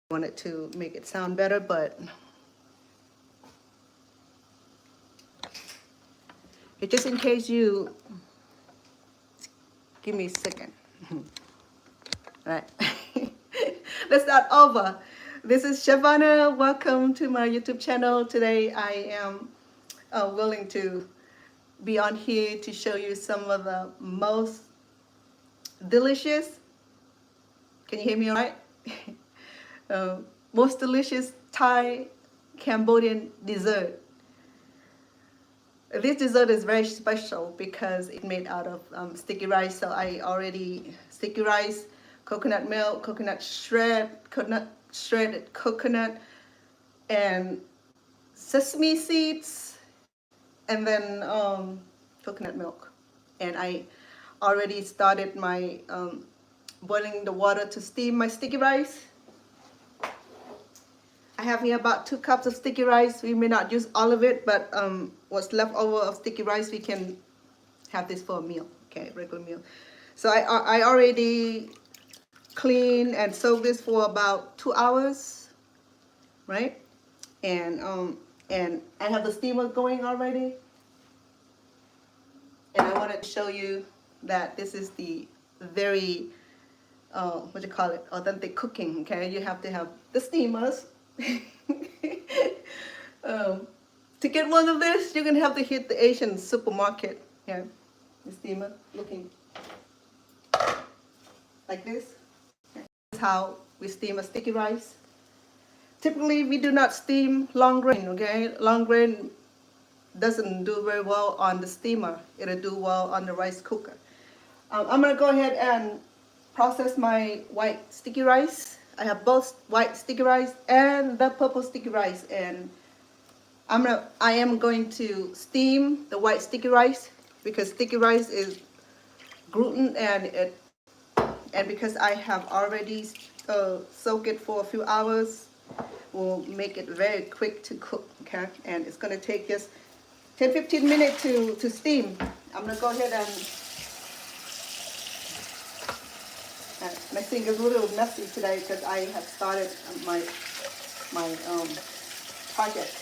wanted to make it sound better, but just in case you give me a second. All right. Let's start over. This is Shavana. Welcome to my YouTube channel. Today I am willing to be on here to show you some of the most delicious, can you hear me all right? Most delicious Thai Cambodian dessert. This dessert is very special because it's made out of sticky rice. So I already sticky rice, coconut milk, shredded coconut, and sesame seeds, and then coconut milk. And I already started my boiling the water to steam my sticky rice. I have here about 2 cups of sticky rice. We may not use all of it, but what's left over of sticky rice, we can have this for a meal, okay, regular meal. So I already clean and soak this for about 2 hours, right? And I have the steamer going already. And I wanted to show you that this is the very, what do you call it, authentic cooking, okay? You have to have the steamers. To get one of this, you're gonna have to hit the Asian supermarket. Yeah, the steamer looking like this. Okay. This is how we steam a sticky rice. Typically, we do not steam long grain. Okay, long grain doesn't do very well on the steamer. It'll do well on the rice cooker. I'm gonna go ahead and process my white sticky rice. I have both white sticky rice and the purple sticky rice, and I am going to steam the white sticky rice because sticky rice is gluten, and because I have already soaked it for a few hours, will make it very quick to cook. Okay, and it's going to take just 10-15 minutes to steam. I'm going to go ahead and my sink is a little messy today because I have started my project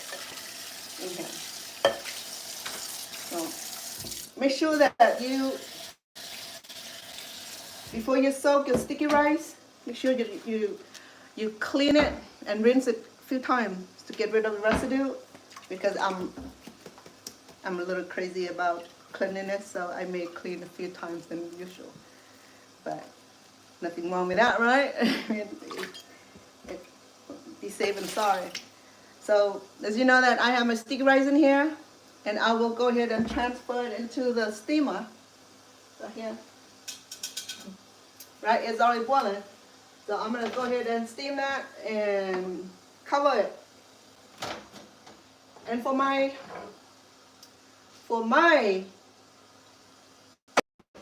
in here. So make sure that you, before you soak your sticky rice, make sure you clean it and rinse it a few times to get rid of the residue, because I'm a little crazy about cleanliness, so I may clean a few times than usual. But nothing wrong with that, right? Be safe and sorry. So as you know that I have my sticky rice in here, and I will go ahead and transfer it into the steamer. So here, right, it's already boiling. So I'm gonna go ahead and steam that and cover it. And for my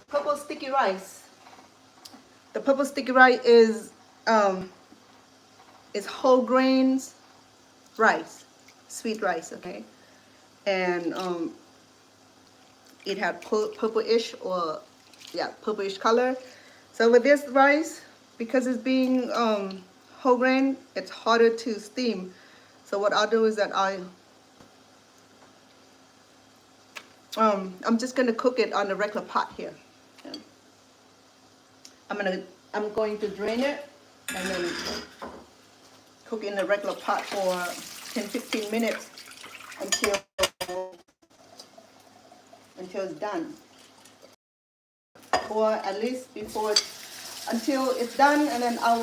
purple sticky rice, the purple sticky rice is whole grains rice, sweet rice, okay? And it had purplish or purplish color. So with this rice, because it's being whole grain, it's harder to steam. So what I'll do is that I'm just gonna cook it on the regular pot here. Okay. I'm going to drain it and then cook in the regular pot for 10-15 minutes until it's done, or at least until it's done, and then I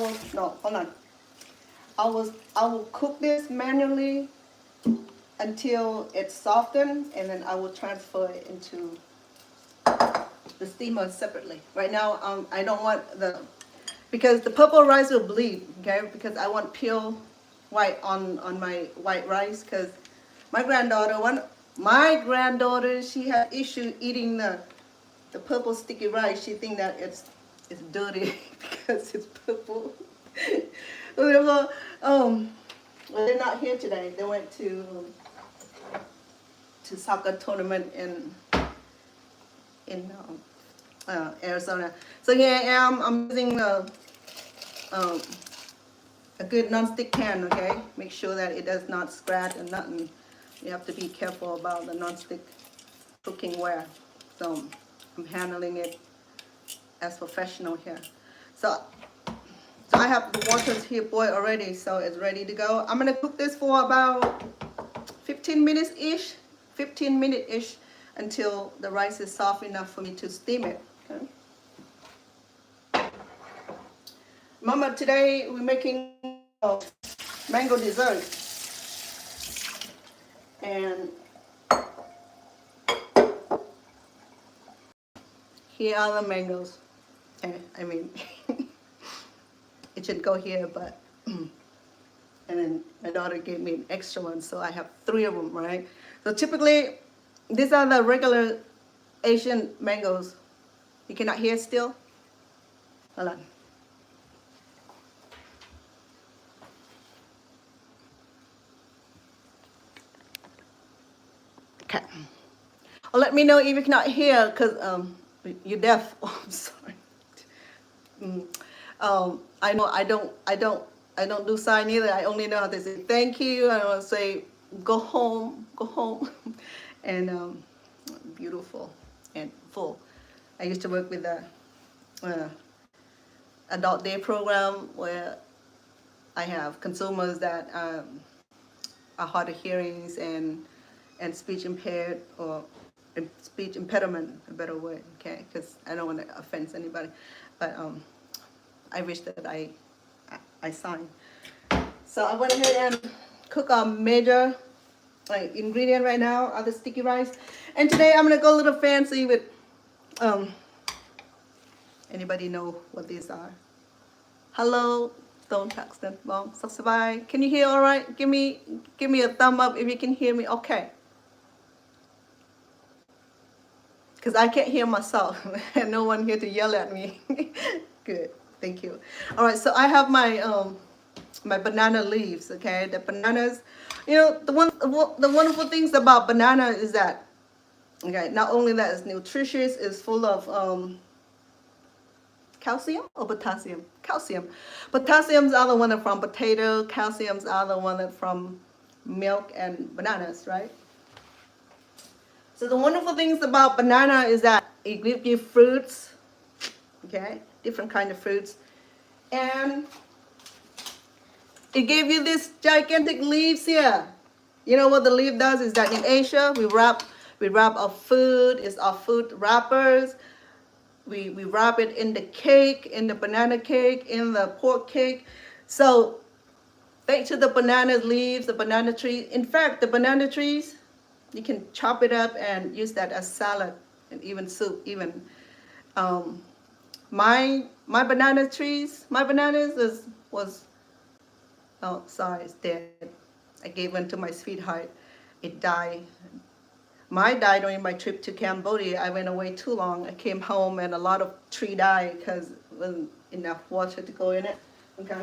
will cook this manually until it's softened, and then I will transfer it into the steamer separately. Right now, I don't want because the purple rice will bleed, okay? Because I want pure white on my white rice, because my granddaughter, she had issue eating the purple sticky rice. She think that it's dirty because it's purple. Well, they're not here today. They went to soccer tournament in Arizona. So here I am. I'm using a a good non-stick pan, okay? Make sure that it does not scratch and nothing. You have to be careful about the non-stick cooking ware. So I'm handling it as professional here. So I have the water here boiled already, so it's ready to go. I'm gonna cook this for about 15 minutes-ish, 15 minutes-ish, until the rice is soft enough for me to steam it. Okay. Mama, today we're making mango dessert. And here are the mangoes. I mean, it should go here, but and then my daughter gave me an extra one, so I have 3 of them, right? So typically, these are the regular Asian mangoes. You cannot hear still? Hold on. Okay. Well, let me know if you cannot hear, because you're deaf. Oh, I'm sorry. I know I don't do sign either. I only know how to say thank you. I want to say go home, and beautiful and full. I used to work with a adult day program where I have consumers that are hard of hearings and speech impaired or speech impediment, a better word, okay? Because I don't want to offend anybody, but I wish that I signed. So I went ahead and cook our major ingredient right now, are the sticky rice. And today I'm gonna go a little fancy with, anybody know what these are? Hello, don't text them. Mom, bye. Can you hear all right? Give me a thumb up if you can hear me. Okay. Because I can't hear myself and no one here to yell at me. Good, thank you. All right, so I have my my banana leaves. Okay, the bananas. You know, the wonderful things about banana is that, okay, not only that it's nutritious, it's full of calcium or potassium. Calcium. Potassiums are the one that from potato. Calciums are the one that from milk and bananas, right? So the wonderful things about banana is that it gives you fruits, okay, different kind of fruits, and it gave you this gigantic leaves here. You know what the leaf does is that in Asia we wrap our food. It's our food wrappers. We wrap it in the cake, in the banana cake, in the pork cake. So thanks to the banana leaves, the banana tree. In fact, the banana trees, you can chop it up and use that as salad and even soup. Even my banana trees, my bananas was oh sorry, it's dead. I gave one to my sweetheart. It died. Mine died during my trip to Cambodia. I went away too long. I came home and a lot of tree died because there wasn't enough water to go in it. Okay.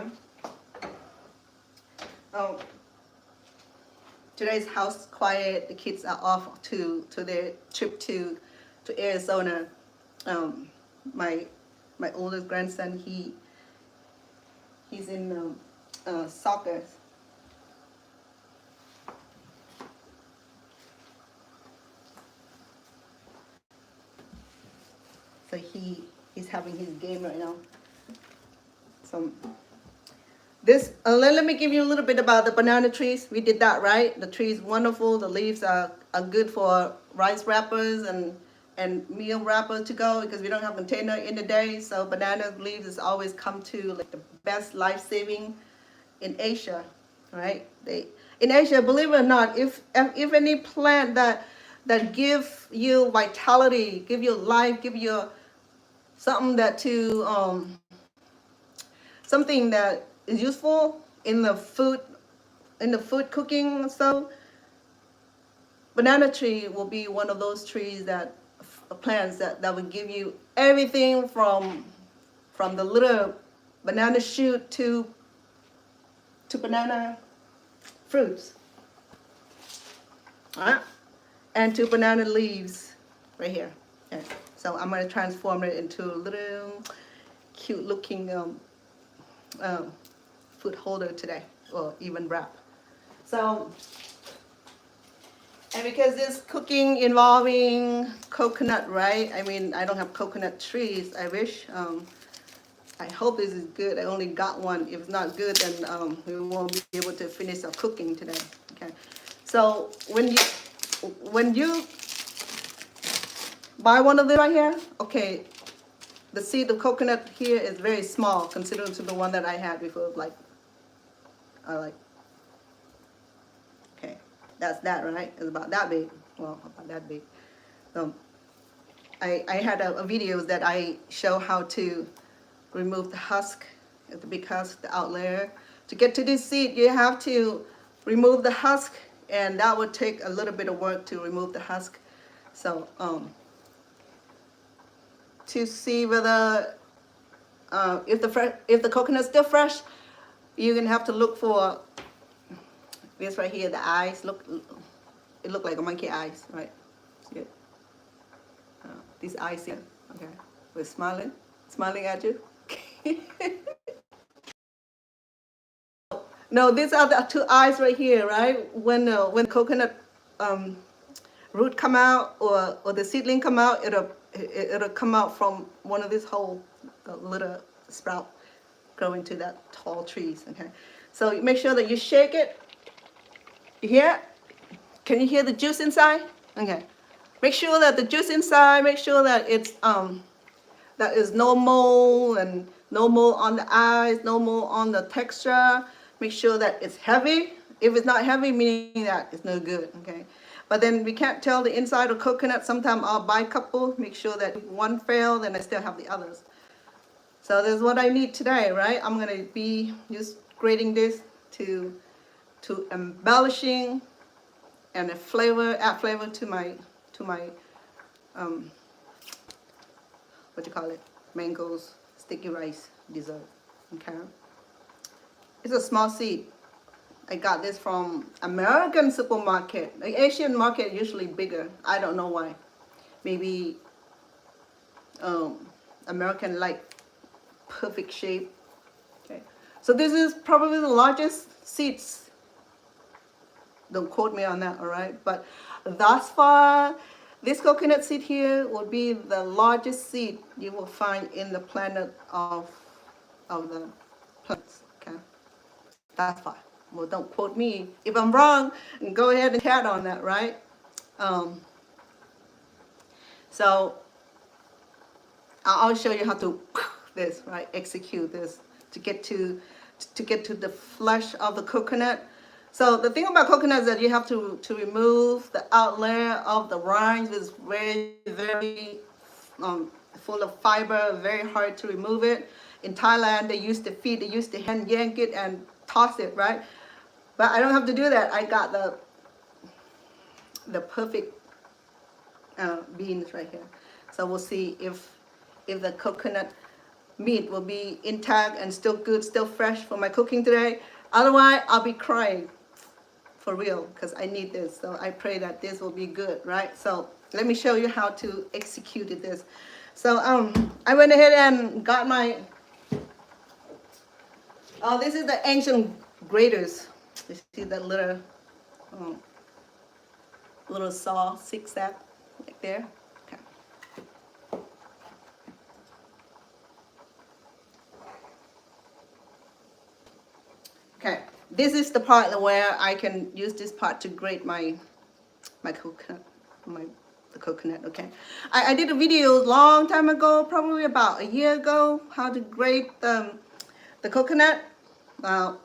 Oh. Today's house quiet. The kids are off to their trip to Arizona. My oldest grandson, he's in soccer. So he's having his game right now. So this, let me give you a little bit about the banana trees. We did that, right? The tree is wonderful. The leaves are good for rice wrappers and meal wrapper to go because we don't have container in the day. So banana leaves has always come to like the best life-saving in Asia, right? In Asia, believe it or not, if any plant that give you vitality, give you life, give you something that something that is useful in the food cooking. So banana tree will be one of those trees that plants that will give you everything from the little banana shoot to banana fruits, all right, and to banana leaves right here. Okay. So I'm going to transform it into a little cute looking food holder today, or even wrap. So, and because this cooking involving coconut, right? I mean, I don't have coconut trees. I wish. I hope this is good. I only got one. If it's not good, then we won't be able to finish our cooking today. Okay. So when you buy one of them right here, okay, the seed of coconut here is very small, considering to the one that I had before. Like, okay, that's that, right? It's about that big. Well, about that big. I had a videos that I show how to remove the husk, the big husk, the out layer. To get to this seed, you have to remove the husk, and that would take a little bit of work to remove the husk. So, to see whether if the coconut's still fresh, you're gonna have to look for this right here. The eyes it look like a monkey eyes, right? See it? These eyes here. Okay, we're smiling at you. No, these are the two eyes right here, right? When coconut root come out, or the seedling come out, it'll come out from one of these whole little sprout growing to that tall trees. Okay, so make sure that you shake it. You hear? Can you hear the juice inside? Okay, make sure that the juice inside. Make sure that it's that is no mold, and no mold on the eyes, no mold on the texture. Make sure that it's heavy. If it's not heavy, meaning that it's no good. Okay. But then we can't tell the inside of coconut. Sometimes I'll buy a couple, make sure that if one failed, then I still have the others. So this is what I need today, right? I'm gonna be just grating this to embellishing and add flavor to my what you call it, mangoes sticky rice dessert. Okay. It's a small seed. I got this from American supermarket. The Asian market usually bigger. I don't know why. Maybe American like perfect shape. Okay. So this is probably the largest seeds. Don't quote me on that, all right? But thus far, this coconut seed here will be the largest seed you will find in the planet of the plants. Okay. That's far. Well, don't quote me. If I'm wrong, go ahead and chat on that, right? So I'll show you how to this, right? Execute this to get to the flesh of the coconut. So the thing about coconut is that you have to remove the out layer of the rinds. It's very, very full of fiber, very hard to remove it. In Thailand, they used to hand yank it and toss it, right? But I don't have to do that. I got the perfect beans right here. So we'll see if the coconut meat will be intact and still good, still fresh for my cooking today. Otherwise, I'll be crying for real, because I need this. So I pray that this will be good, right? So let me show you how to execute this. So I went ahead and got my this is the ancient graters. You see that little saw zigzag right there. Okay. Okay. This is the part where I can use this part to grate my coconut, the coconut. Okay. I did a video a long time ago, probably about a year ago, how to grate the coconut. Not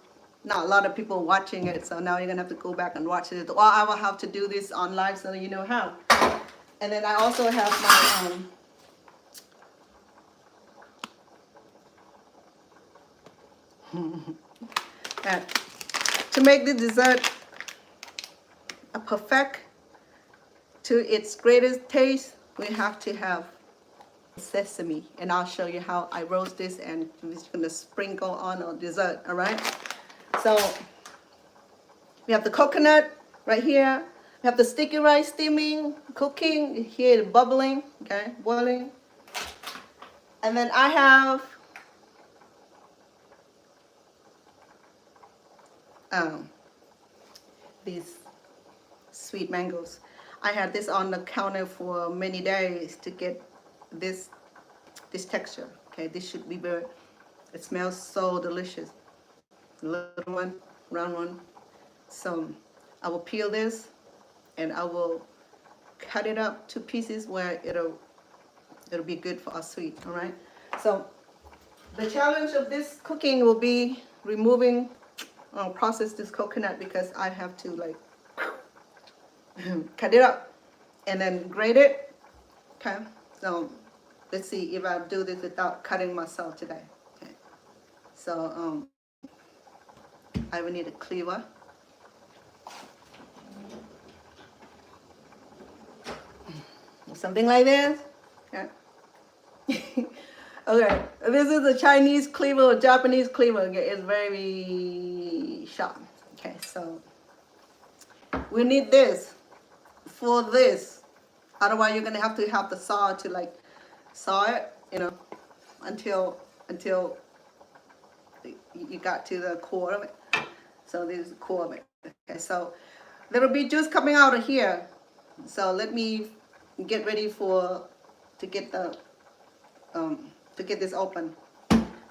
a lot of people watching it, so now you're gonna have to go back and watch it. Or I will have to do this on live so that you know how. And then I also have my to make the dessert a perfect to its greatest taste, we have to have sesame, and I'll show you how I roast this, and I'm just gonna sprinkle on our dessert. All right. So we have the coconut right here. We have the sticky rice steaming, cooking. Here the bubbling, okay, boiling. And then I have um, these sweet mangoes. I had this on the counter for many days to get this texture. Okay, this should be very. It smells so delicious. Little one, round one. So I will peel this and I will cut it up to pieces where it'll be good for our sweet. All right. So the challenge of this cooking will be removing, process this coconut because I have to like cut it up and then grate it. Okay. So let's see if I do this without cutting myself today. Okay. So I will need a cleaver. Something like this. Okay. Okay. This is a Chinese cleaver or Japanese cleaver. Okay. It's very sharp. Okay. So we need this for this. Otherwise, you're gonna have to have the saw to like saw it, until you got to the core of it. So this is the core of it. Okay, so there'll be juice coming out of here. So let me get ready to get this open.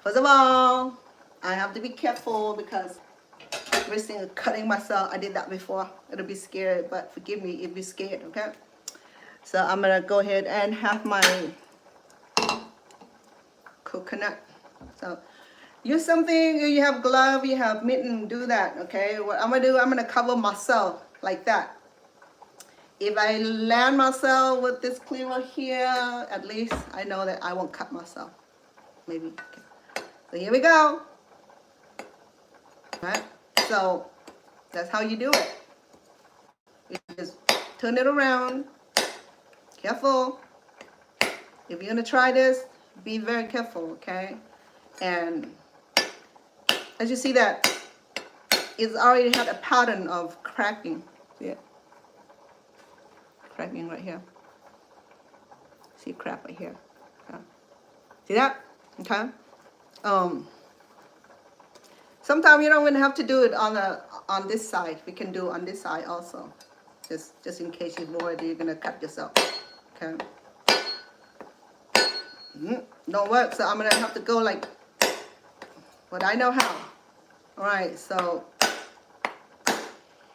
First of all, I have to be careful because risking cutting myself. I did that before. It'll be scary, but forgive me if you're scared. Okay. So I'm gonna go ahead and have my coconut. So use something, you have glove, you have mitten, do that, okay? What I'm gonna do, I'm gonna cover myself like that. If I land myself with this cleaver here, at least I know that I won't cut myself. Maybe. Okay. So here we go. All right. So that's how you do it. You just turn it around. Careful. If you're gonna try this, be very careful, okay? And as you see that, it's already had a pattern of cracking. See it? Cracking right here. See a crack right here. Okay. See that? Okay. Sometimes you don't even have to do it on this side. We can do on this side also, just in case you're worried you're gonna cut yourself. Okay. Don't work, so I'm gonna have to go like what I know how. All right, so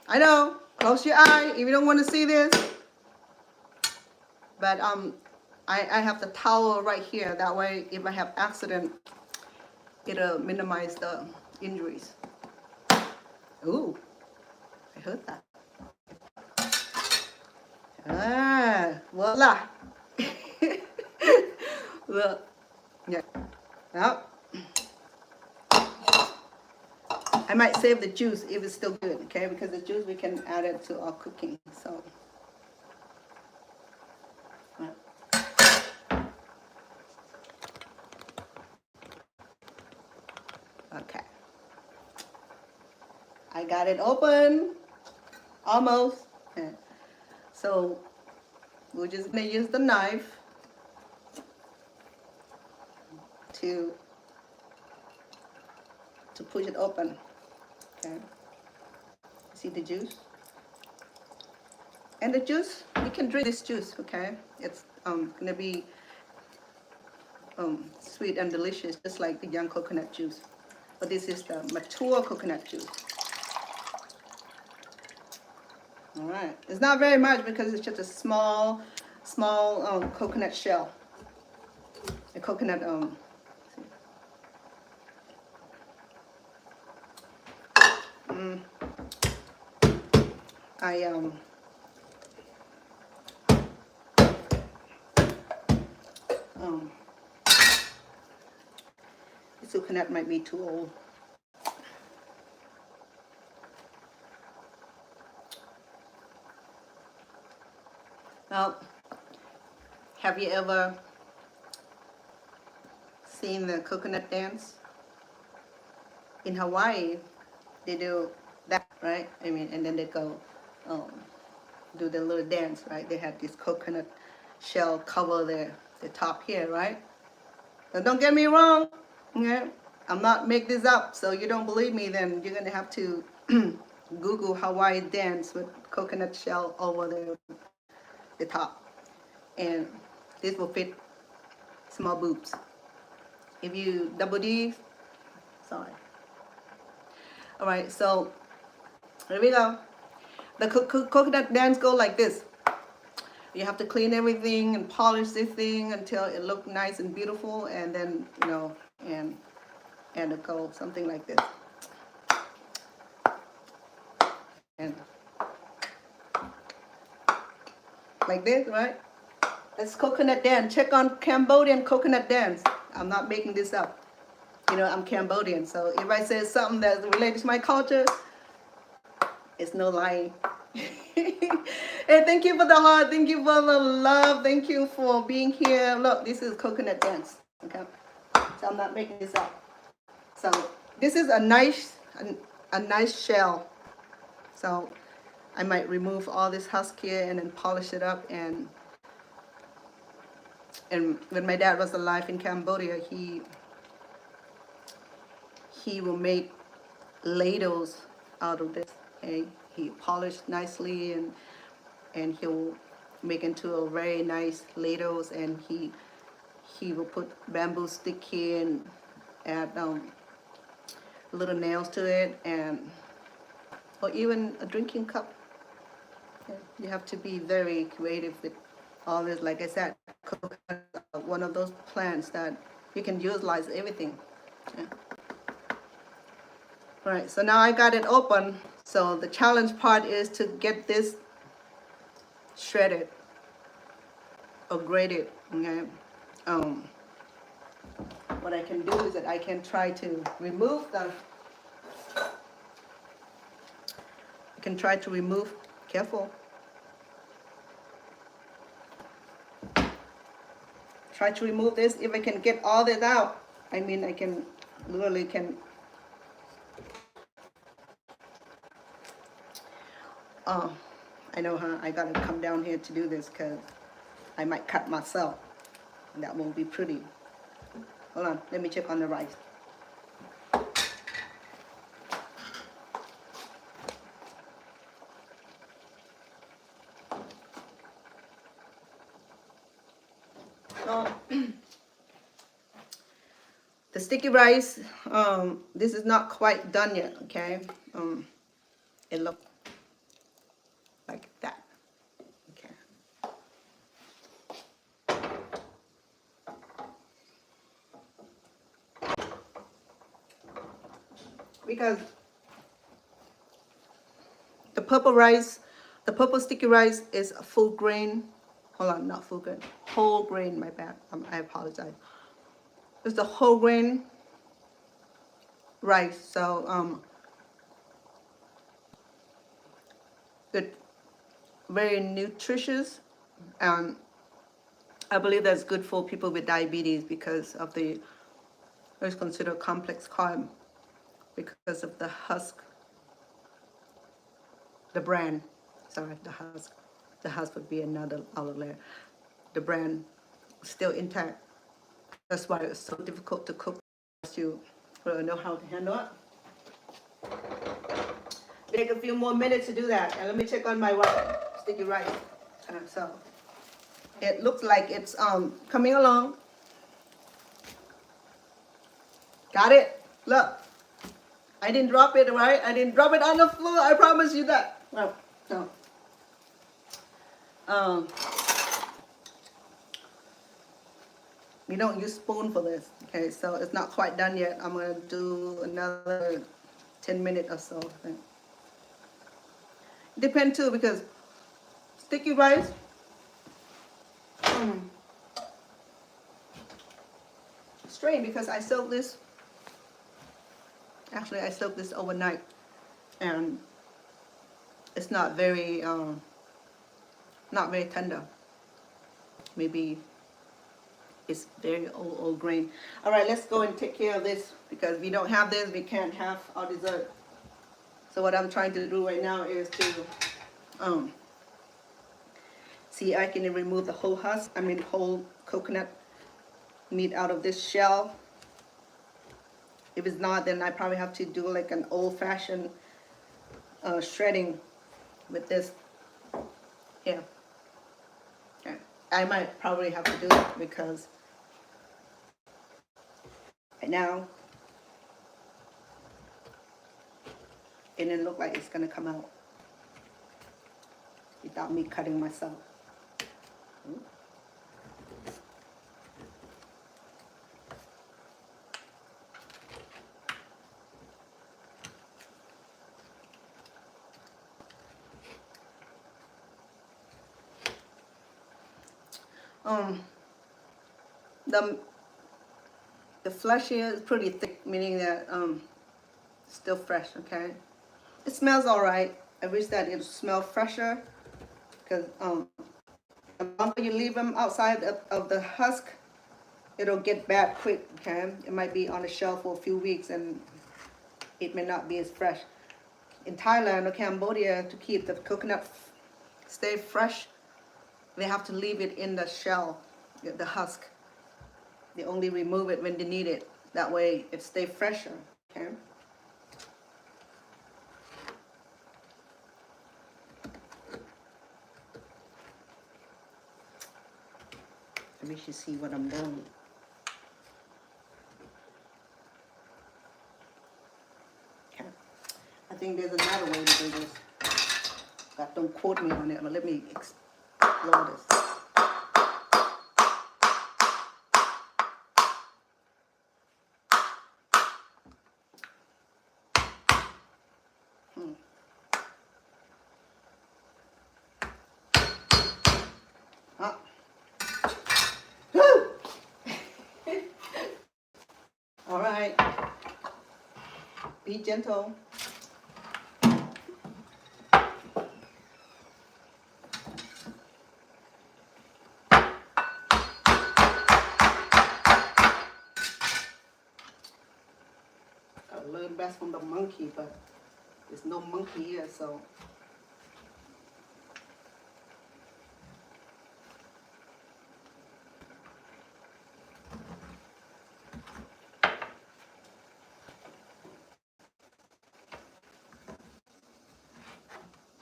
I know, close your eye if you don't want to see this, but I have the towel right here. That way, if I have accident, it'll minimize the injuries. Ooh, I heard that. Ah, voila. Look, yeah. Now, I might save the juice if it's still good, okay? Because the juice we can add it to our cooking. So, okay. I got it open, almost. Okay. So we're just gonna use the knife to push it open. Okay. See the juice? And the juice, you can drink this juice, okay? It's gonna be sweet and delicious, just like the young coconut juice. But this is the mature coconut juice. All right. It's not very much because it's just a small coconut shell. A coconut this coconut might be too old. Now, have you ever seen the coconut dance? In Hawaii, they do that, right? I mean, and then they go do the little dance, right? They have this coconut shell cover the top here, right? Now, don't get me wrong, okay? I'm not making this up, so you don't believe me, then you're gonna have to Google Hawaii dance with coconut shell over the top, and this will fit small boobs. If you double D, sorry. All right, so here we go. The coconut dance go like this. You have to clean everything and polish this thing until it looks nice and beautiful, and then and it go something like this. And like this, right? That's coconut dance. Check on Cambodian coconut dance. I'm not making this up. I'm Cambodian, so if I say something that's related to my culture, it's no lying. Hey, thank you for the heart. Thank you for the love. Thank you for being here. Look, this is coconut dance. Okay, so I'm not making this up. So this is a nice shell. So I might remove all this husk here and then polish it up. And when my dad was alive in Cambodia, he will make ladles out of this. Okay? He polished nicely, and he'll make into a very nice ladles, and he will put bamboo stick here and add little nails to it, or even a drinking cup. Okay? You have to be very creative with all this. Like I said, coconut is one of those plants that you can utilize everything. Okay? All right, so now I got it open. So the challenge part is to get this shredded or grated. Okay. What I can do is that I can try to remove careful. Try to remove this. If I can get all this out, I mean, I can literally I know, huh? I gotta come down here to do this because I might cut myself. And that won't be pretty. Hold on, let me check on the rice. So, the sticky rice, this is not quite done yet, okay? It looks like that. Okay. Because the purple sticky rice is a full grain. Hold on, not full grain. Whole grain, my bad. I apologize. It's the whole grain rice. So it's very nutritious, and I believe that's good for people with diabetes because of it's considered complex carb because of the husk, the bran. Sorry, the husk. The husk would be another outer layer. The bran still intact. That's why it's so difficult to cook. You really know how to handle it. Take a few more minutes to do that, and let me check on my sticky rice. So it looks like it's coming along. Got it? Look, I didn't drop it, right? I didn't drop it on the floor. I promise you that. No, no. You don't use spoon for this, okay? So it's not quite done yet. I'm gonna do another 10 minutes or so. Depend too, because sticky rice, strange because I soaked this. Actually, I soaked this overnight, and it's not very tender. Maybe it's very old grain. All right, let's go and take care of this, because if we don't have this, we can't have our dessert. So what I'm trying to do right now is to see, I can remove the whole husk, whole coconut meat out of this shell. If it's not, then I probably have to do like an old-fashioned shredding with this here. Okay. I might probably have to do it because right now it didn't look like it's gonna come out without me cutting myself. The flesh here is pretty thick, meaning that still fresh. Okay, it smells all right. I wish that it smelled fresher because the longer you leave them outside of the husk, it'll get bad quick. Okay, it might be on the shelf for a few weeks and it may not be as fresh. In Thailand or Cambodia, to keep the coconut stay fresh, they have to leave it in the shell, the husk. They only remove it when they need it. That way it stays fresher. Okay. Let me just see what I'm doing. Okay. I think there's another way to do this. God, don't quote me on it, but let me explore this. All right, be gentle. I learned best from the monkey, but there's no monkey here, so.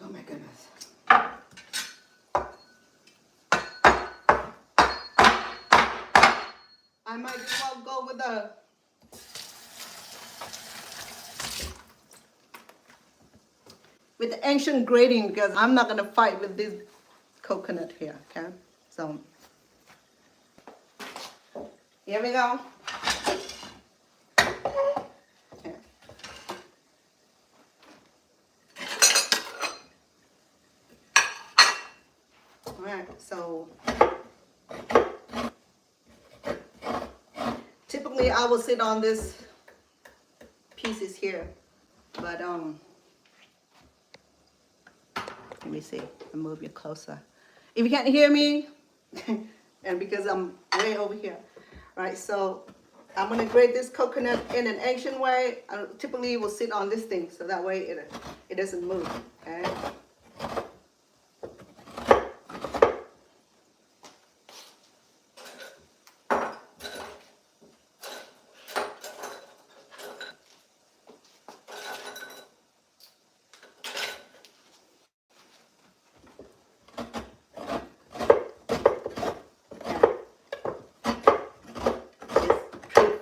Oh my goodness. I might as well go with the ancient grating because I'm not gonna fight with this coconut here, okay? So here we go. Okay. All right, so typically I will sit on this pieces here, but let me see, I'll move you closer. If you can't hear me, and because I'm way over here, right, so I'm gonna grate this coconut in an ancient way. I typically will sit on this thing, so that way it doesn't move, okay?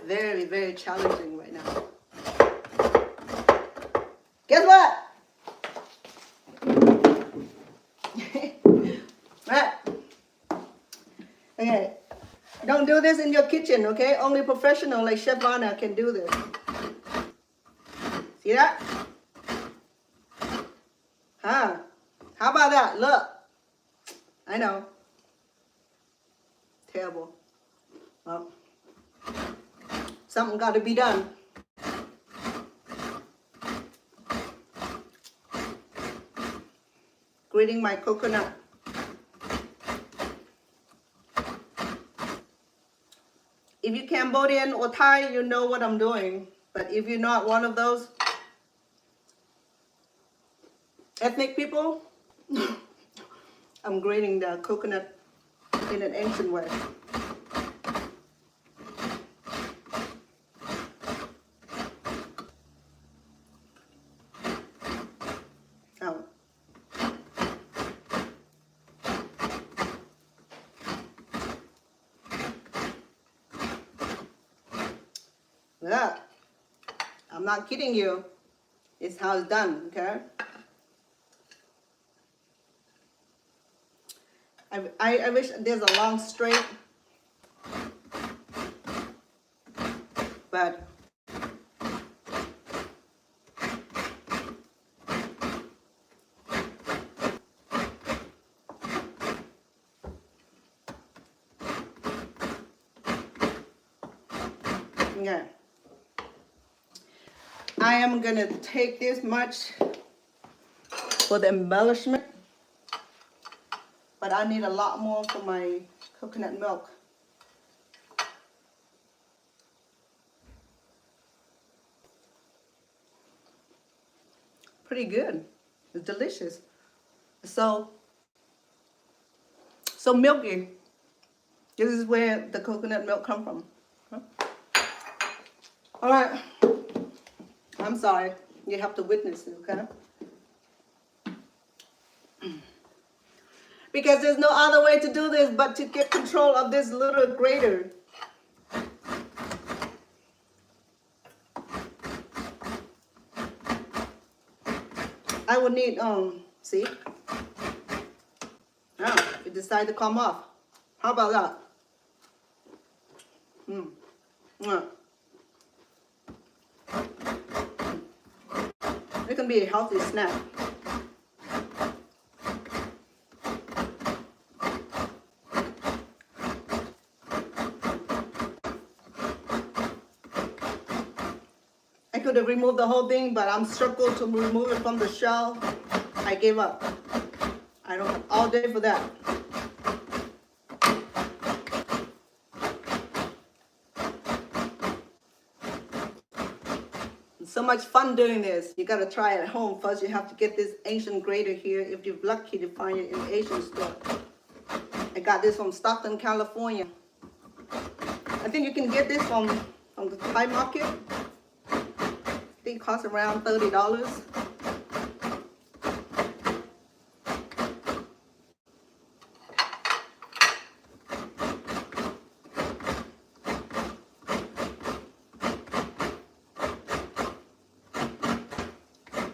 Very, very challenging right now. Guess what? Right. Okay. Don't do this in your kitchen, okay? Only professional like Chef Lana can do this. See that? Huh? How about that? Look. I know. Terrible. Well, something got to be done. Grating my coconut. If you're Cambodian or Thai, you know what I'm doing. But if you're not one of those ethnic people, I'm grating the coconut in an ancient way. Yeah, I'm not kidding you. It's how it's done, okay? I wish there's a long straight, but yeah. I am gonna take this much for the embellishment, but I need a lot more for my coconut milk. Pretty good. It's delicious. So milky. This is where the coconut milk come from. Huh? All right. I'm sorry. You have to witness it, okay? Because there's no other way to do this but to get control of this little grater. I would need, see? Now, it decided to come off. How about that? It can be a healthy snack. I could have removed the whole thing, but I'm struggled to remove it from the shell. I gave up. I don't have all day for that. It's so much fun doing this. You gotta try it at home. First, you have to get this Asian grater here. If you're lucky to find it in the Asian store. I got this from Stockton, California. I think you can get this from the Thai market. I think it costs around $30.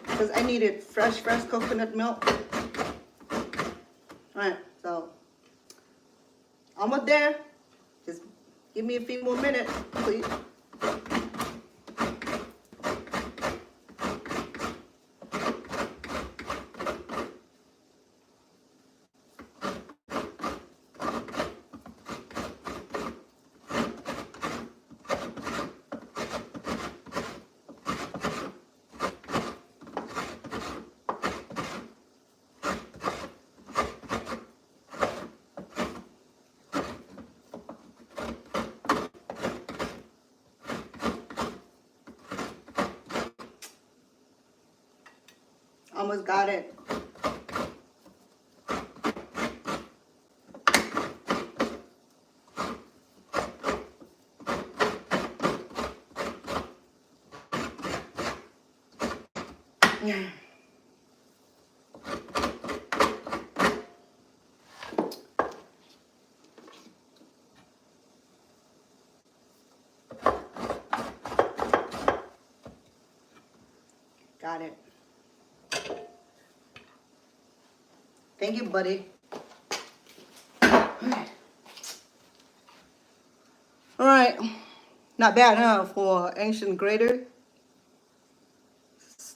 Because I needed fresh coconut milk. Alright, so almost there. Just give me a few more minutes, please. Almost got it. Got it. Thank you, buddy. All right. Not bad, huh, for ancient grater.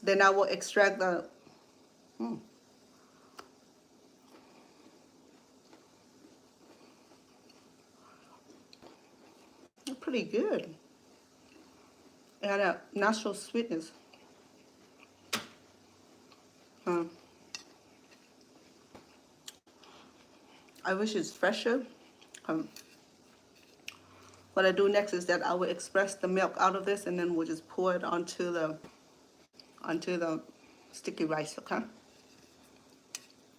Then I will extract the... Pretty good. It had a natural sweetness. I wish it's fresher. What I do next is that I will express the milk out of this, and then we'll just pour it onto the sticky rice. Okay.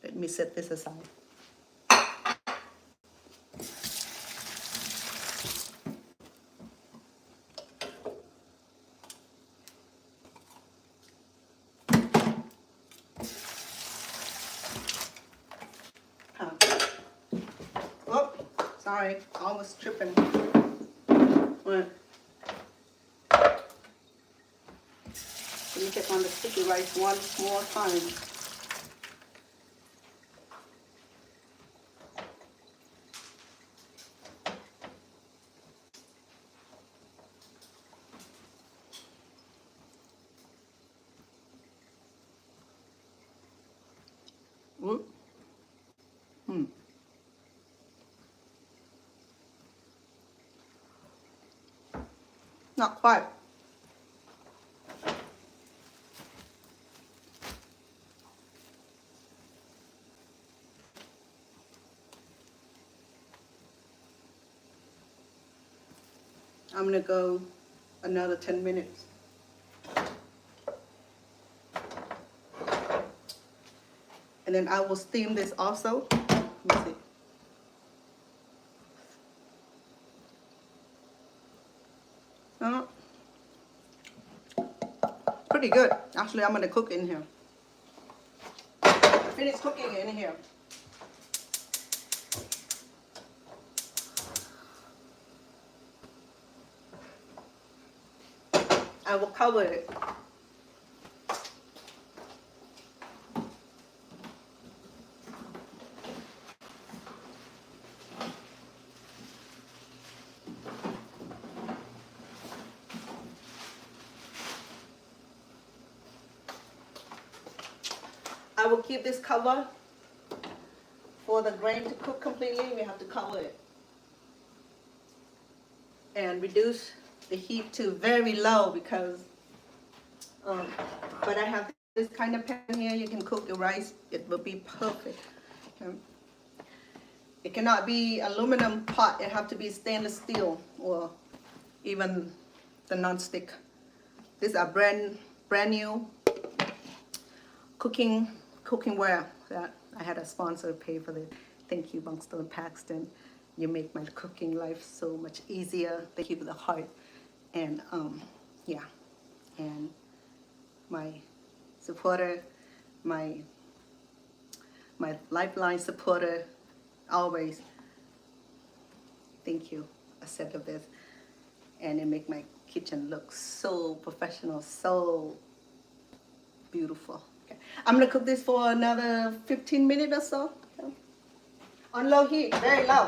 Let me set this aside. Sorry, almost tripping. Right. check on the sticky rice one more time. Not quite. I'm gonna go another 10 minutes. And then I will steam this also. Let me see. Pretty good. Actually, I'm gonna cook in here. Finish cooking in here. I will cover it. I will keep this cover for the grain to cook completely. We have to cover it and reduce the heat to very low because but I have this kind of pan here. You can cook your rice. It will be perfect. It cannot be aluminum pot. It have to be stainless steel or even the non-stick. These are brand new cookware that I had a sponsor pay for this. Thank you, Bunkstone Paxton. You make my cooking life so much easier. Thank you for the heart. And yeah, and my supporter, my lifeline supporter, always. Thank you. A set of this, and it make my kitchen look so professional, so beautiful. Okay. I'm gonna cook this for another 15 minutes or so. Okay. On low heat, very low.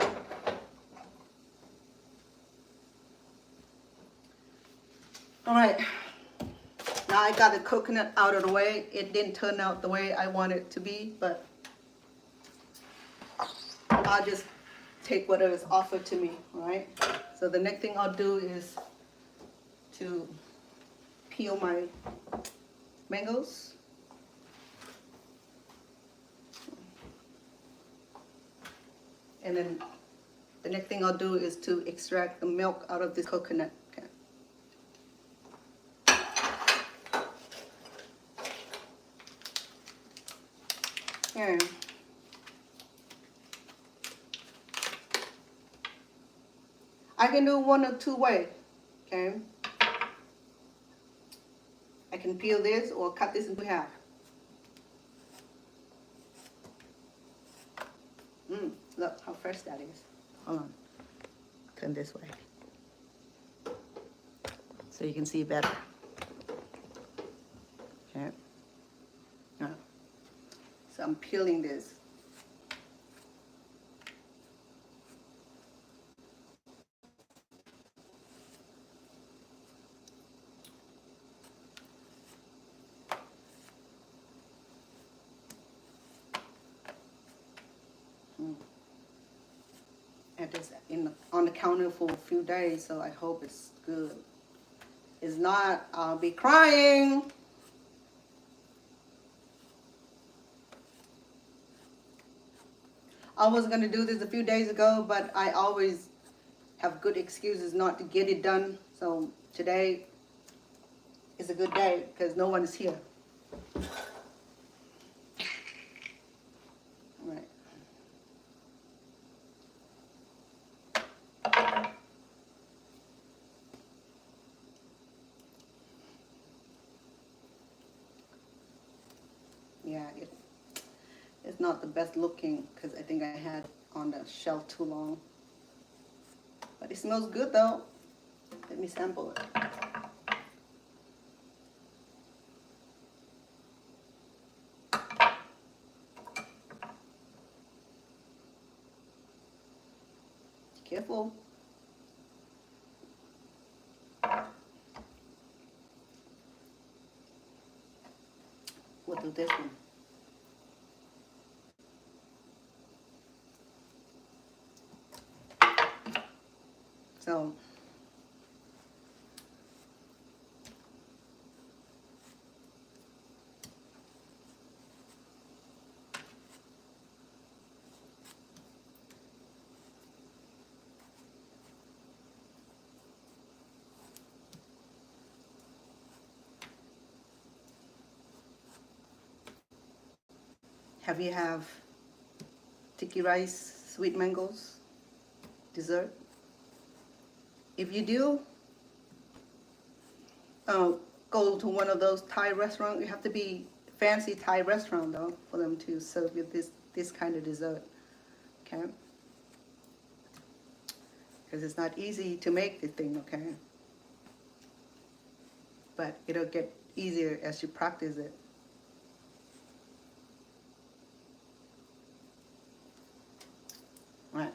All right. Now I got the coconut out of the way. It didn't turn out the way I want it to be, but I'll just take whatever is offered to me, all right? So the next thing I'll do is to peel my mangoes. And then the next thing I'll do is to extract the milk out of this coconut. Okay. Here. I can do one of two ways, okay? I can peel this or cut this into half. Look how fresh that is. Hold on. Turn this way so you can see better. Okay. Now, so I'm peeling this. Had this on the counter for a few days, so I hope it's good. If not, I'll be crying. I was gonna do this a few days ago, but I always have good excuses not to get it done. So today is a good day because no one is here. All right. Yeah, it's not the best looking because I think I had on the shelf too long. But it smells good though. Let me sample it. Careful. We'll do this one. So have you have sticky rice, sweet mangoes, dessert? If you do, go to one of those Thai restaurants. You have to be fancy Thai restaurant though for them to serve you this kind of dessert. Okay? Because it's not easy to make this thing, okay? But it'll get easier as you practice it. Right.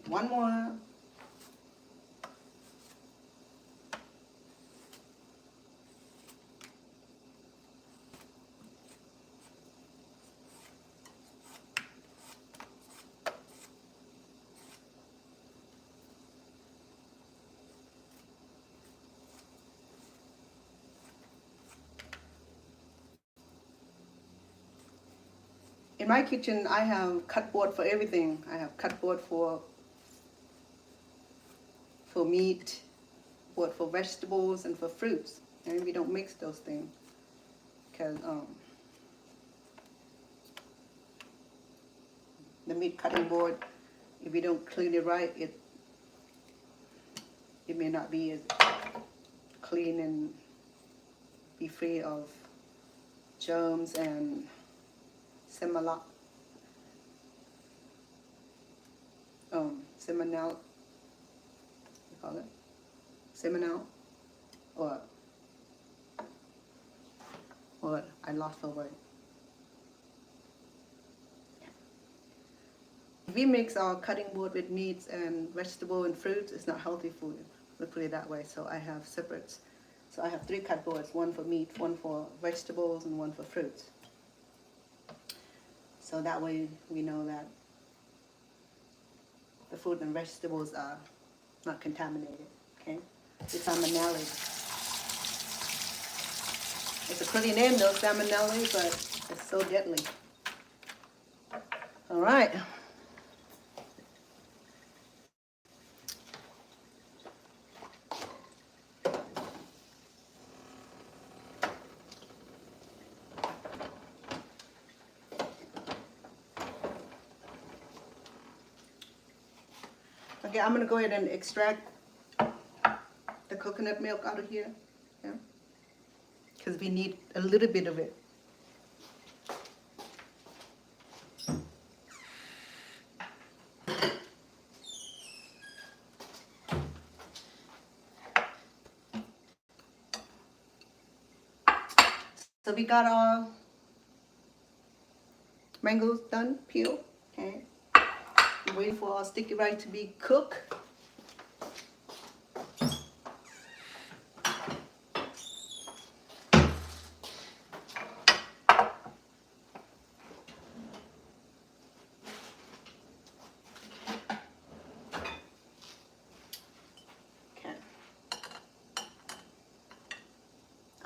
One more. In my kitchen, I have cutboard for everything. I have cutboard for meat, board for vegetables, and for fruits. And we don't mix those things because the meat cutting board, if you don't clean it right, it may not be as clean and be free of germs and salmonella, salmonella, you call it salmonella, or I lost the word. If we mix our cutting board with meats and vegetable and fruits, it's not healthy food. Let's put it that way. So I have separates. So I have 3 cut boards: one for meat, one for vegetables, and one for fruits. So that way we know that the fruit and vegetables are not contaminated, okay? It's salmonella. It's a pretty name though, salmonella, but it's so deadly. All right. Okay, I'm gonna go ahead and extract the coconut milk out of here, yeah, because we need a little bit of it. So we got our mangoes done, peeled, okay. We're waiting for our sticky rice to be cooked. Okay.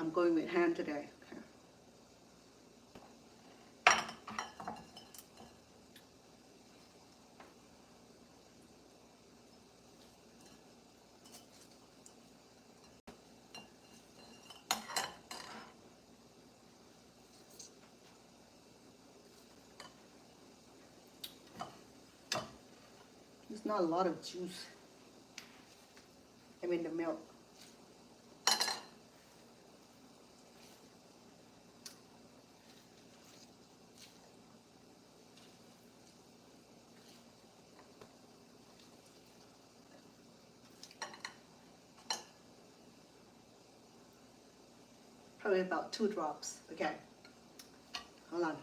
I'm going with hand today. Okay. There's not a lot of juice. I mean the milk. Probably about 2 drops. Okay. Hold on.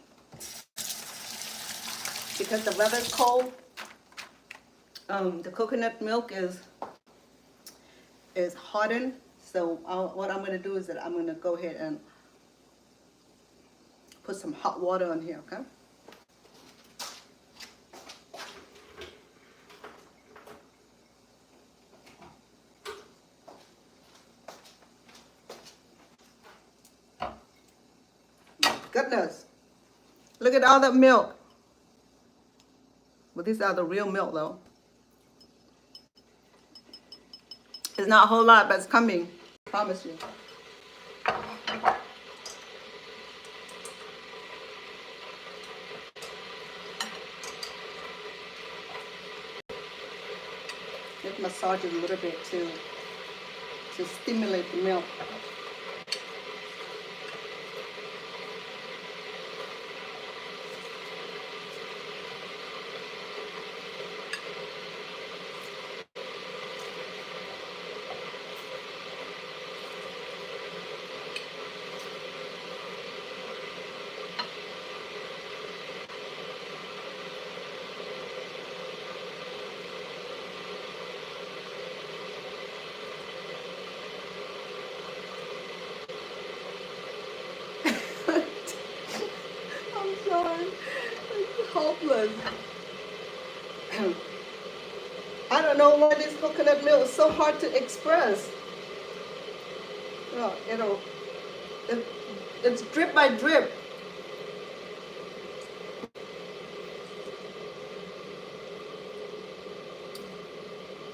Because the weather's cold, The coconut milk is hardened. So what I'm going to do is that I'm going to go ahead and put some hot water on here, okay? Goodness, look at all that milk. Well, these are the real milk though. It's not a whole lot, but it's coming. I promise you. Just massage it a little bit to stimulate the milk. I'm sorry. It's hopeless. I don't know why this coconut milk is so hard to express. Oh, it's drip by drip.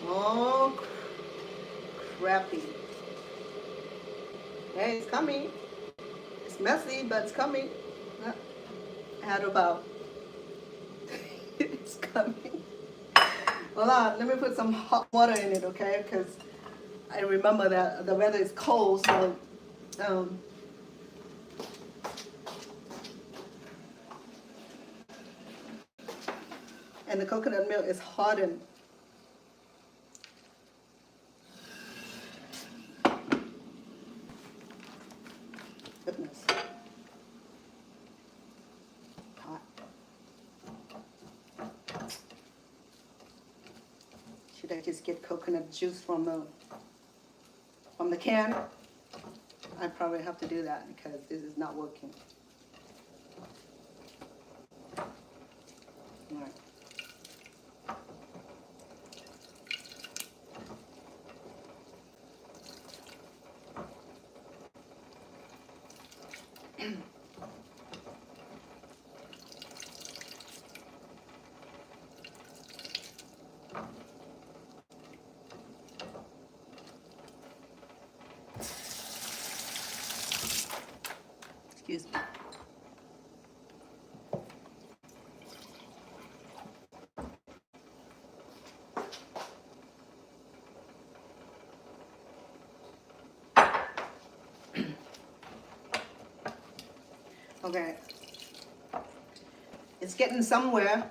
Oh, crappy. Hey, it's coming. It's messy, but it's coming. How about? It's coming. Hold on, let me put some hot water in it, okay? Because I remember that the weather is cold, so and the coconut milk is hardened. Goodness. Hot. Should I just get coconut juice from the can? I probably have to do that because this is not working. All right. Excuse me. Okay. It's getting somewhere.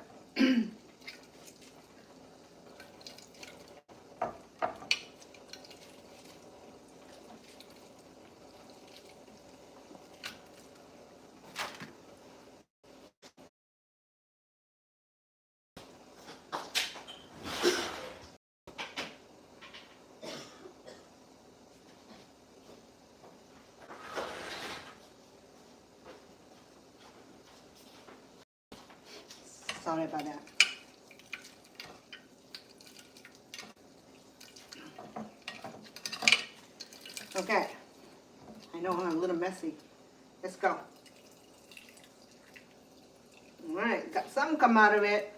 Sorry about that. Okay. I know I'm a little messy. Let's go. All right, got some come out of it.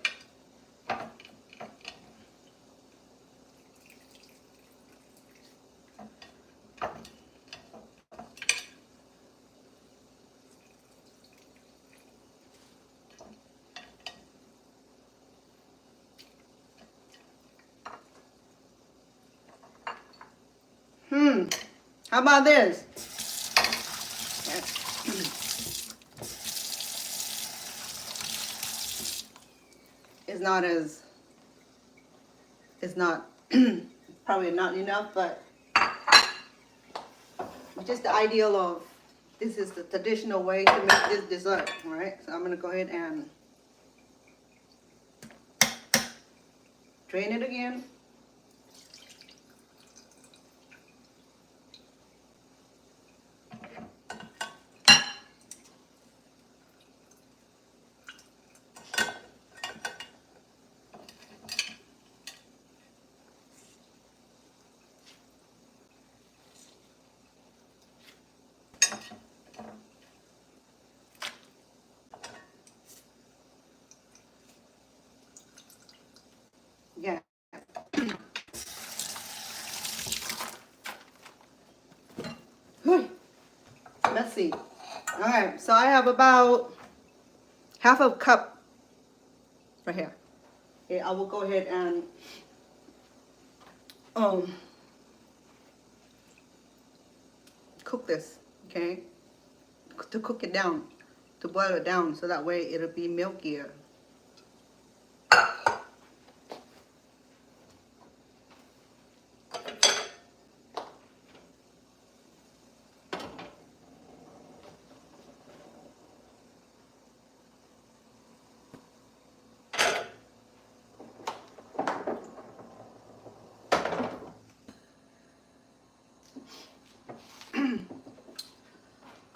How about this? It's not probably not enough, but just the ideal of this is the traditional way to make this dessert. All right, so I'm gonna go ahead and Drain it again. Yeah. Messy. All right, so I have about half a cup right here. Okay, I will go ahead and cook this, okay? To cook it down, to boil it down, so that way it'll be milkier.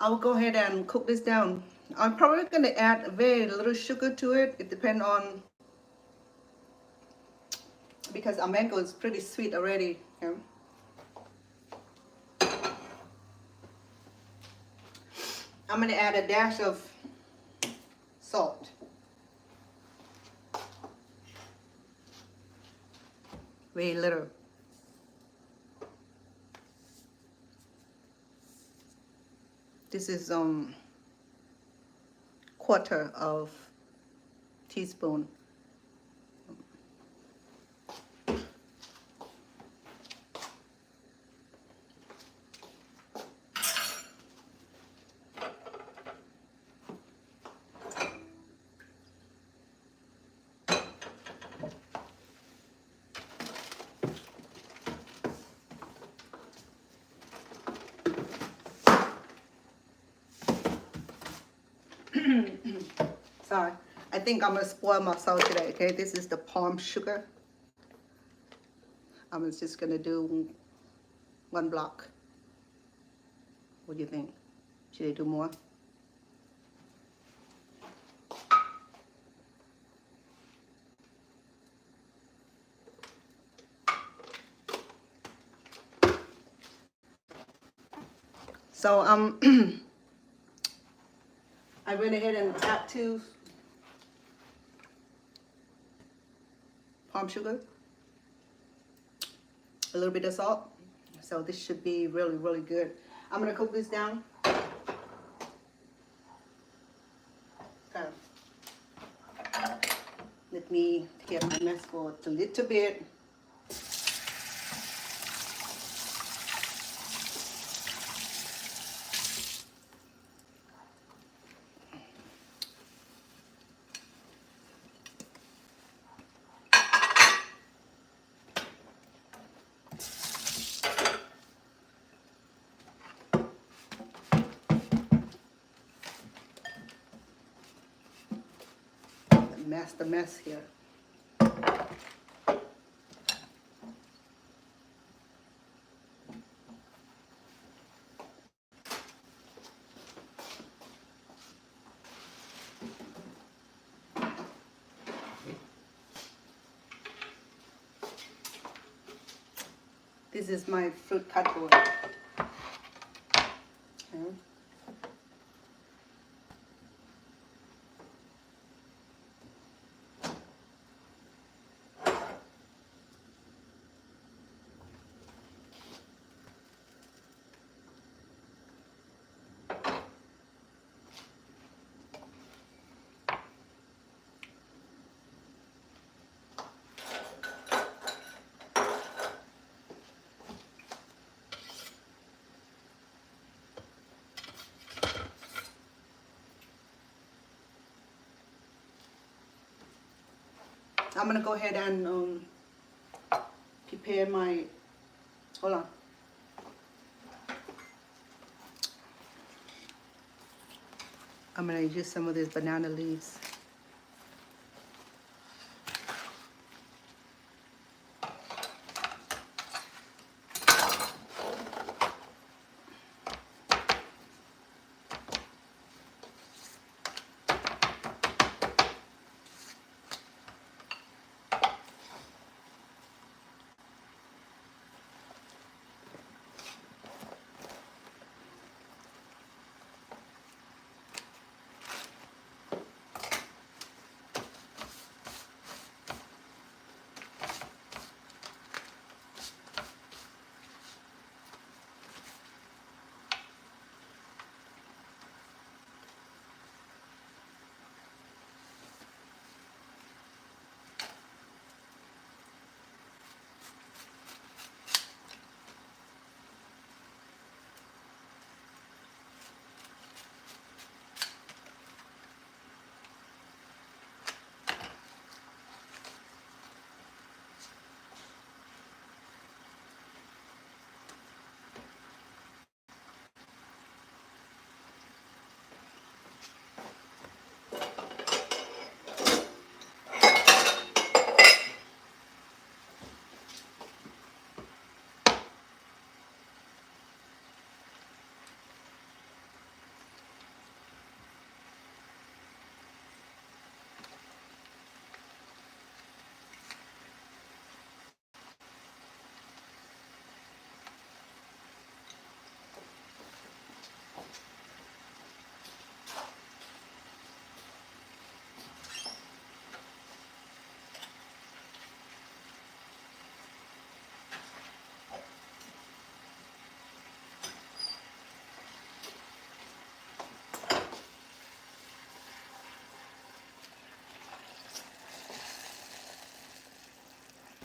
I will go ahead and cook this down. I'm probably going to add a very little sugar to it. It depends on, because our mango is pretty sweet already. Okay? I'm going to add a dash of salt. Very little. This is quarter of teaspoon. Sorry, I think I'm gonna spoil myself today. Okay, this is the palm sugar. I'm just gonna do 1 block. What do you think? Should I do more? So I went ahead and add 2 palm sugar, a little bit of salt. So this should be really, really good. I'm gonna cook this down. Okay. Let me get my mess for a little bit. The mess here. This is my fruit cardboard. Okay. I'm gonna go ahead and prepare my, hold on. I'm gonna use some of these banana leaves.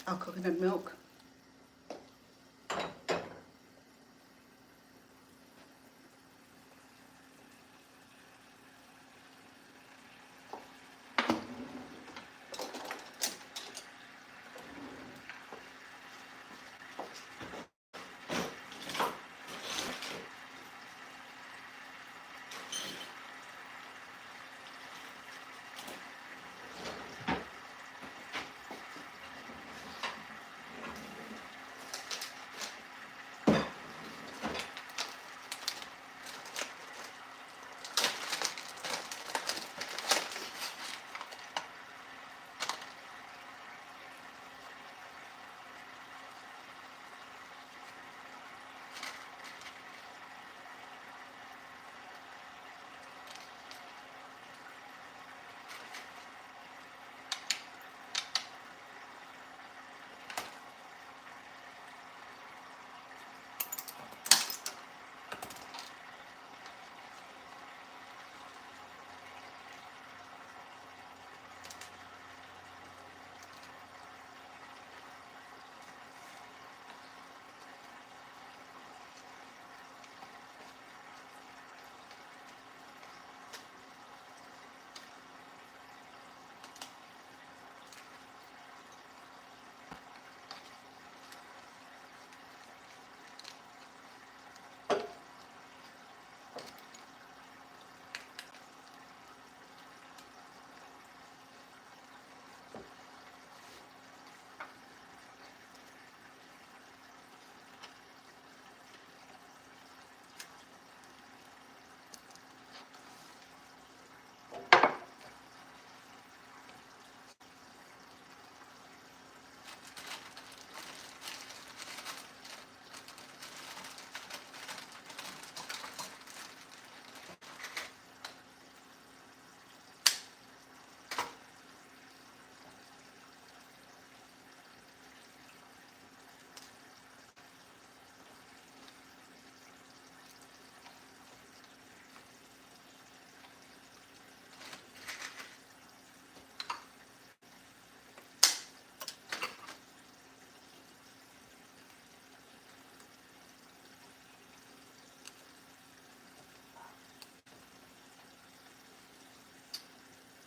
our coconut milk.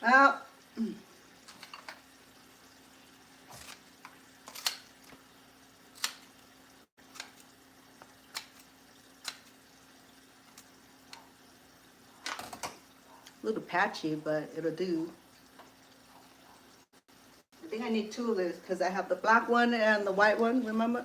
Out. A little patchy, but it'll do. I think I need two of this because I have the black one and the white one, remember?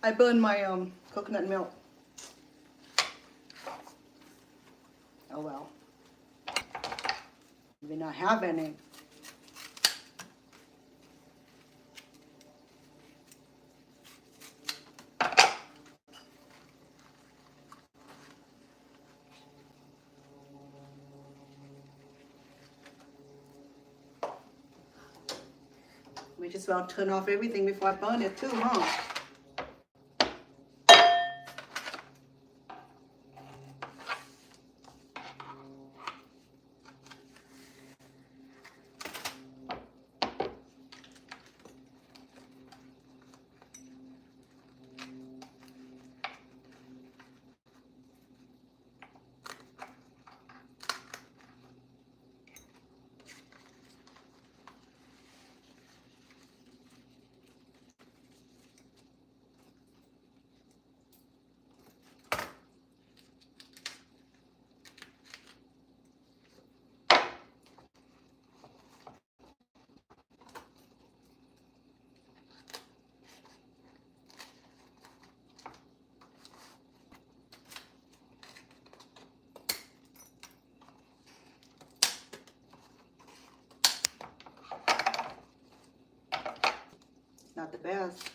I burned my coconut milk. Oh well. We not have any. We just well turn off everything before I burn it too, huh? not the best.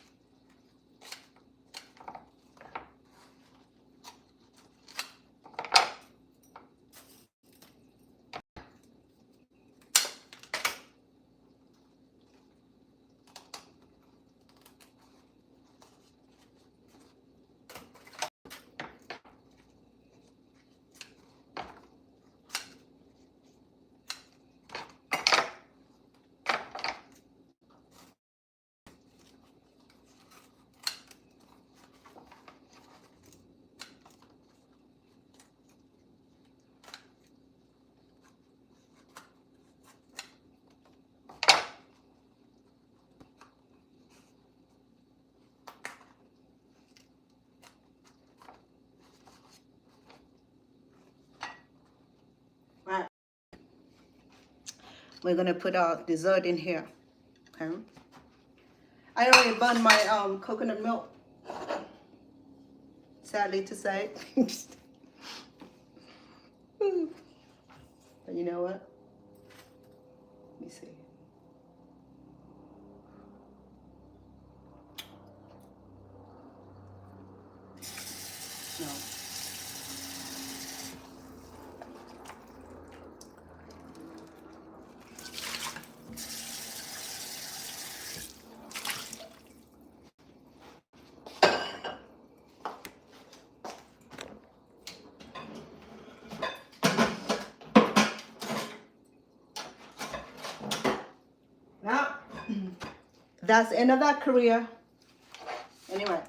Right. We're gonna put our dessert in here. Okay. I already burned my coconut milk. Sadly to say. But you know what? Let me see. No. Now, that's the end of that career. Anyway.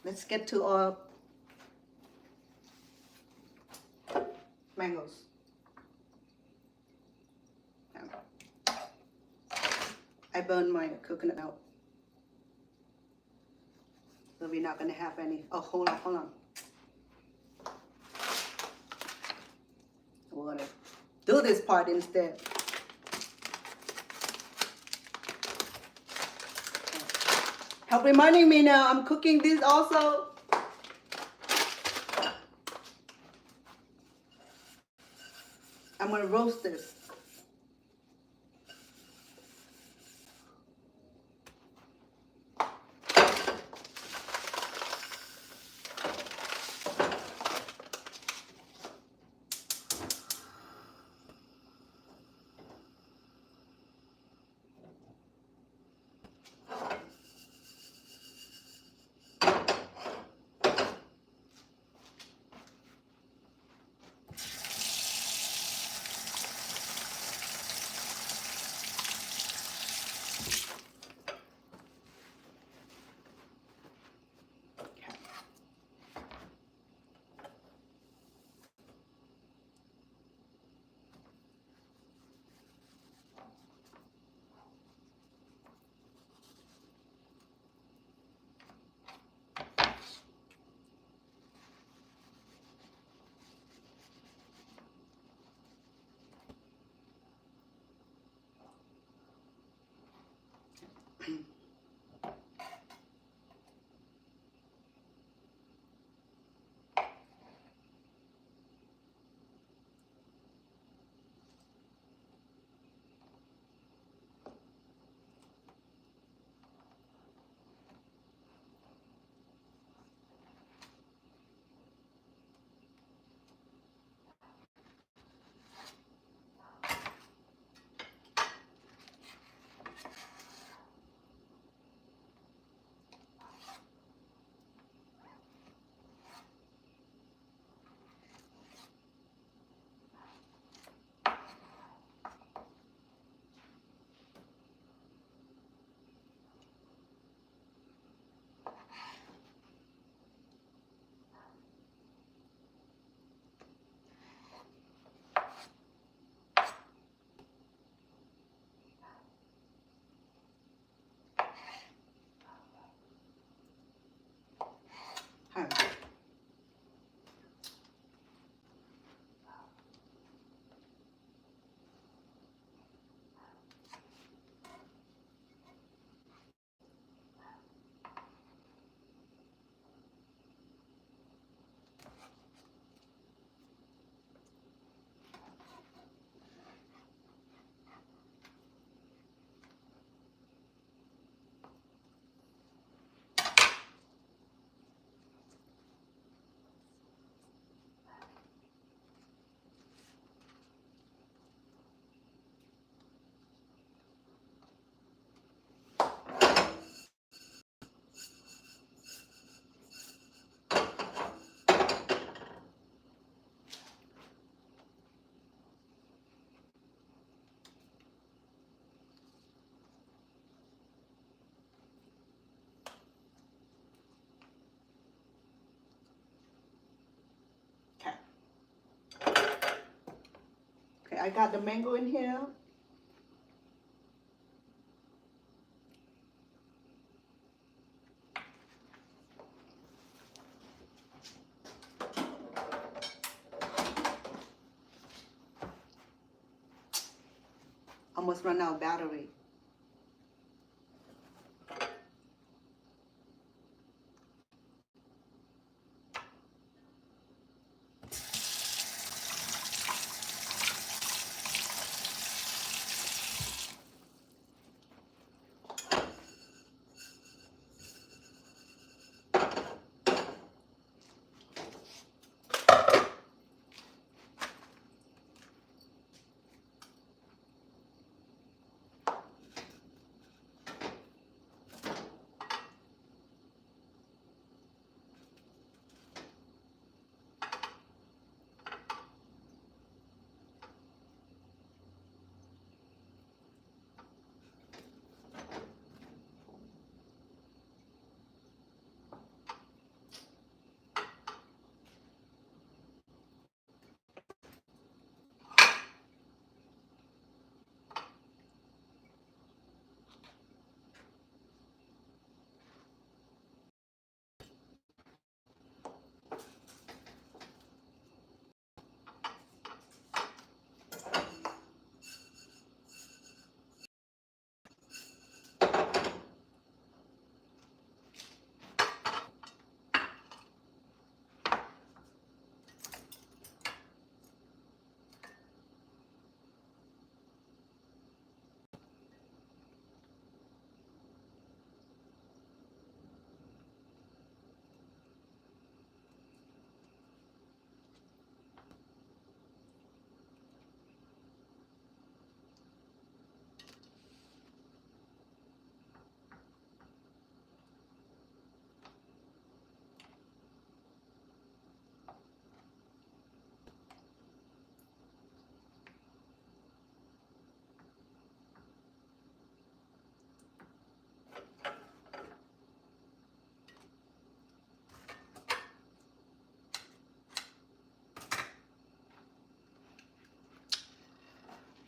Let's get to our mangoes. I burned my coconut out. So we're not gonna have any. Oh, hold on. We're gonna do this part instead. Help reminding me now, I'm cooking this also. I'm gonna roast this. I got the mango in here. Almost run out of battery.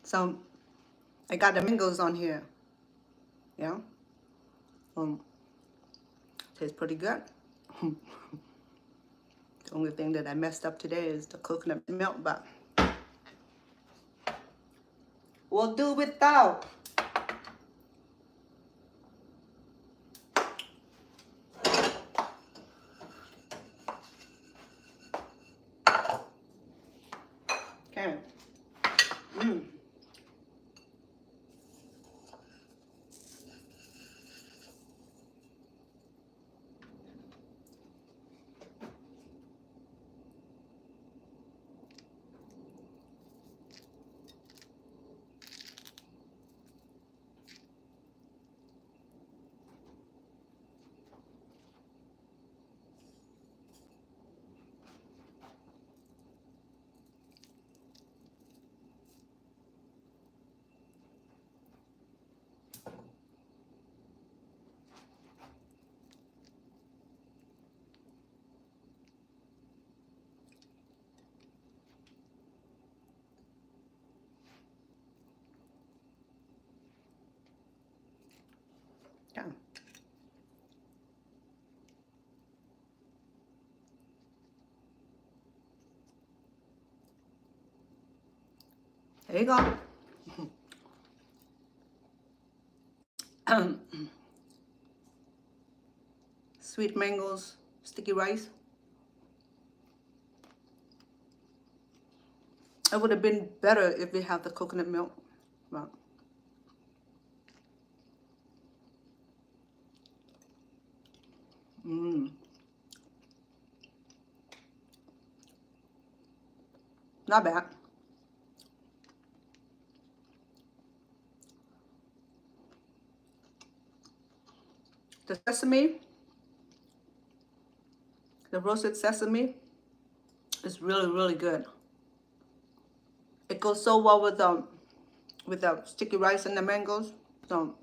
So I got the mangoes on here. Yeah. Tastes pretty good. The only thing that I messed up today is the coconut milk, but we'll do without. Okay. Yeah. There you go. Sweet mangoes, sticky rice. It would have been better if we had the coconut milk. But not bad. The sesame, the roasted sesame is really, really good. It goes so well with the sticky rice and the mangoes. So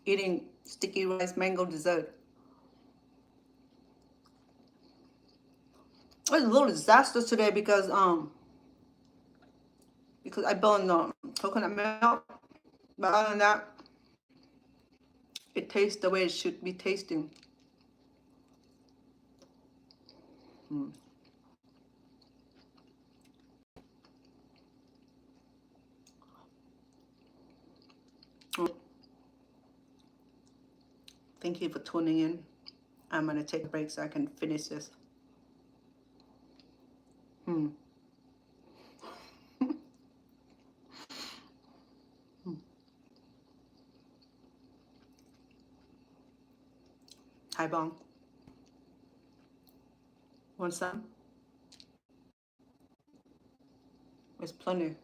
eating sticky rice mango dessert. It's a little disaster today because I burned the coconut milk, but other than that, it tastes the way it should be tasting. Mm. Thank you for tuning in. I'm gonna take a break so I can finish this. Hmm. Hi, Bong. Want some? There's plenty.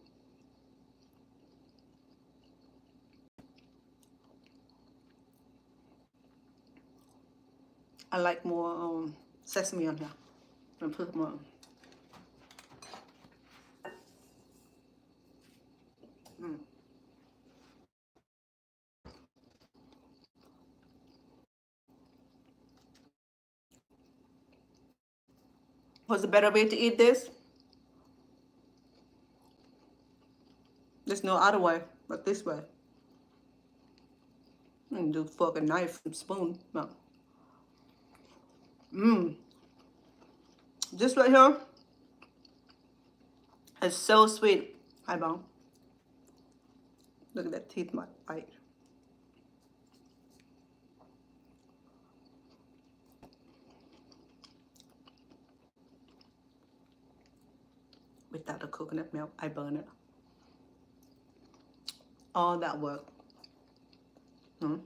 I like more sesame on here. I'm gonna put more. Mm. What's a better way to eat this? There's no other way but this way. You can do fork and knife and spoon. No. Mmm. This right here is so sweet. Hi, Bong. Look at that teeth bite. Without the coconut milk, I burn it. All that work. Hmm?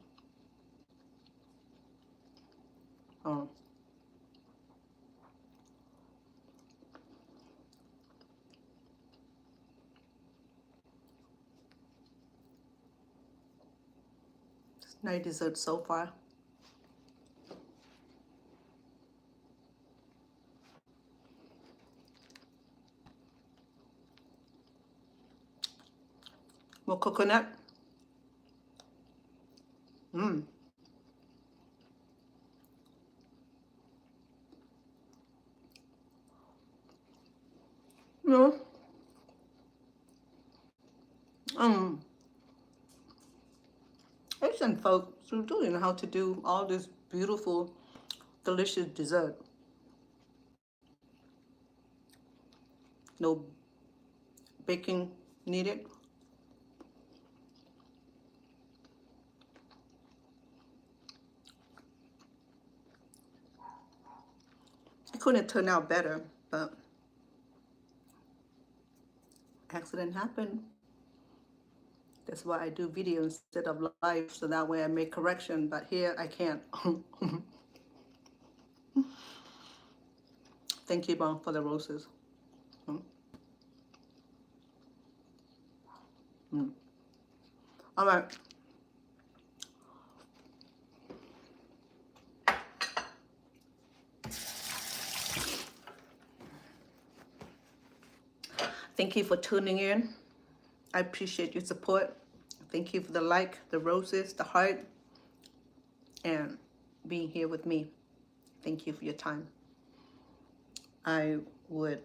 Oh. Nice dessert so far. More coconut. Mmm. No. Asian folks who do know how to do all this beautiful, delicious dessert. No baking needed. It couldn't turn out better, but accident happened. That's why I do video instead of live, so that way I make correction, but here I can't. Thank you, Bon, for the roses. Mm. Mm. All right. Thank you for tuning in. I appreciate your support. Thank you for the like, the roses, the heart, and being here with me. Thank you for your time. I would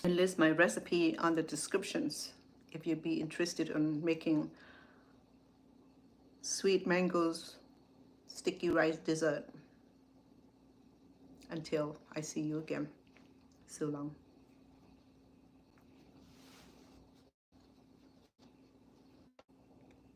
enlist my recipe on the descriptions if you'd be interested in making sweet mangoes sticky rice dessert. Until I see you again. So long.